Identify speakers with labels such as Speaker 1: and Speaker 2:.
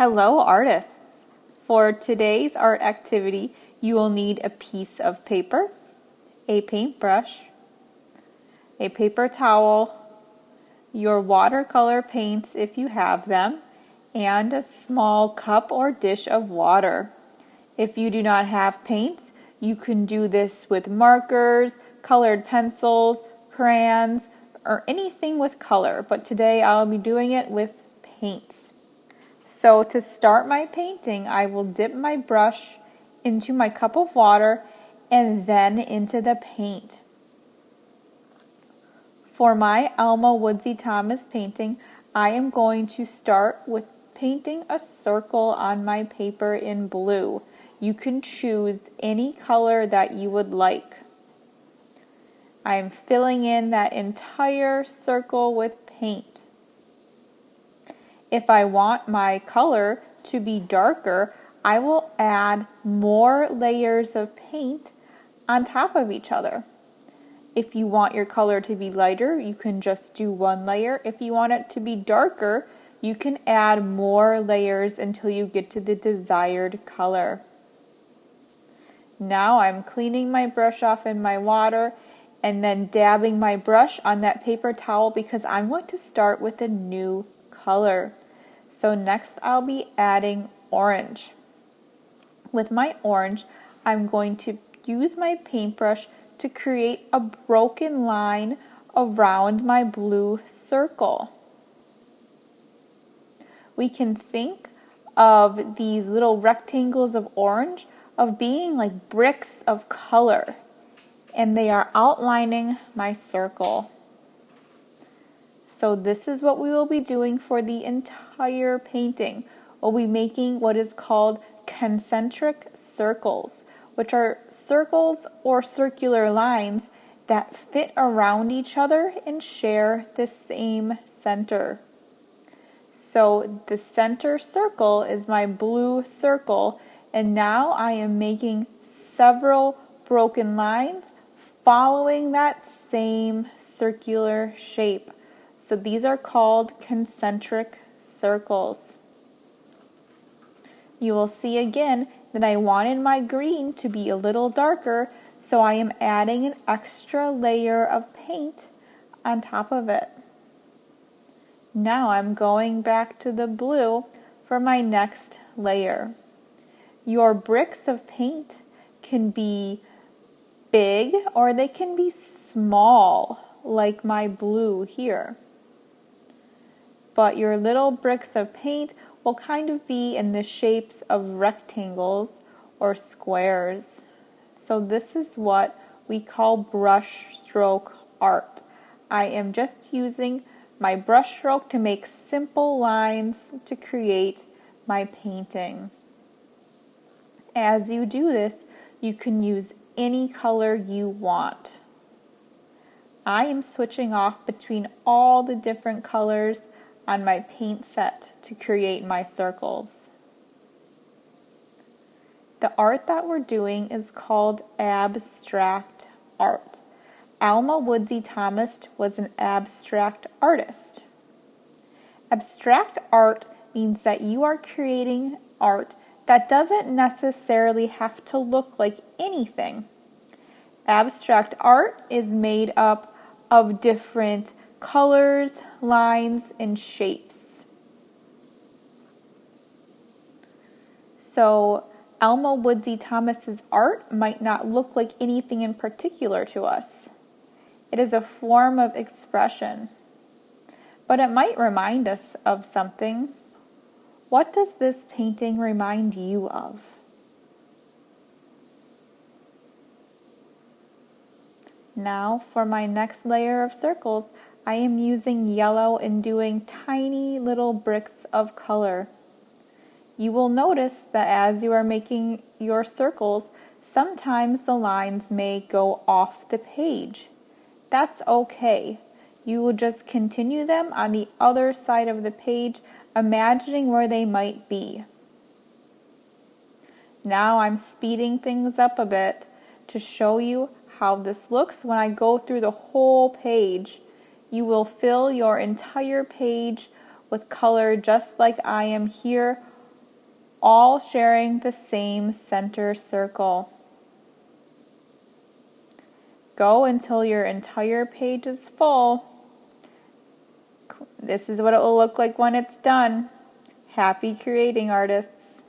Speaker 1: Hello, artists! For today's art activity, you will need a piece of paper, a paintbrush, a paper towel, your watercolor paints if you have them, and a small cup or dish of water. If you do not have paints, you can do this with markers, colored pencils, crayons, or anything with color, but today I'll be doing it with paints. So to start my painting, I will dip my brush into my cup of water and then into the paint. For my Alma Woodsy Thomas painting, I am going to start with painting a circle on my paper in blue. You can choose any color that you would like. I am filling in that entire circle with paint. If I want my color to be darker, I will add more layers of paint on top of each other. If you want your color to be lighter, you can just do one layer. If you want it to be darker, you can add more layers until you get to the desired color. Now I'm cleaning my brush off in my water and then dabbing my brush on that paper towel because I'm going to start with a new color. So next I'll be adding orange. With my orange, I'm going to use my paintbrush to create a broken line around my blue circle. We can think of these little rectangles of orange of being like bricks of color, and they are outlining my circle. So this is what we will be doing for the entire painting. We'll be making what is called concentric circles, which are circles or circular lines that fit around each other and share the same center. So the center circle is my blue circle, and now I am making several broken lines following that same circular shape. So these are called concentric circles. You will see again that I wanted my green to be a little darker, so I am adding an extra layer of paint on top of it. Now I'm going back to the blue for my next layer. Your bricks of paint can be big or they can be small, like my blue here. But your little bricks of paint will kind of be in the shapes of rectangles or squares. So this is what we call brush stroke art. I am just using my brush stroke to make simple lines to create my painting. As you do this, you can use any color you want. I am switching off between all the different colors on my paint set to create my circles. The art that we're doing is called abstract art. Alma Woodsy Thomas was an abstract artist. Abstract art means that you are creating art that doesn't necessarily have to look like anything. Abstract art is made up of different colors, lines, and shapes. So Alma Woodsy Thomas's art might not look like anything in particular to us. It is a form of expression, but it might remind us of something. What does this painting remind you of? Now for my next layer of circles, I am using yellow and doing tiny little bricks of color. You will notice that as you are making your circles, sometimes the lines may go off the page. That's okay. You will just continue them on the other side of the page, imagining where they might be. Now I'm speeding things up a bit to show you how this looks when I go through the whole page. You will fill your entire page with color just like I am here, all sharing the same center circle. Go until your entire page is full. This is what it will look like when it's done. Happy creating, artists!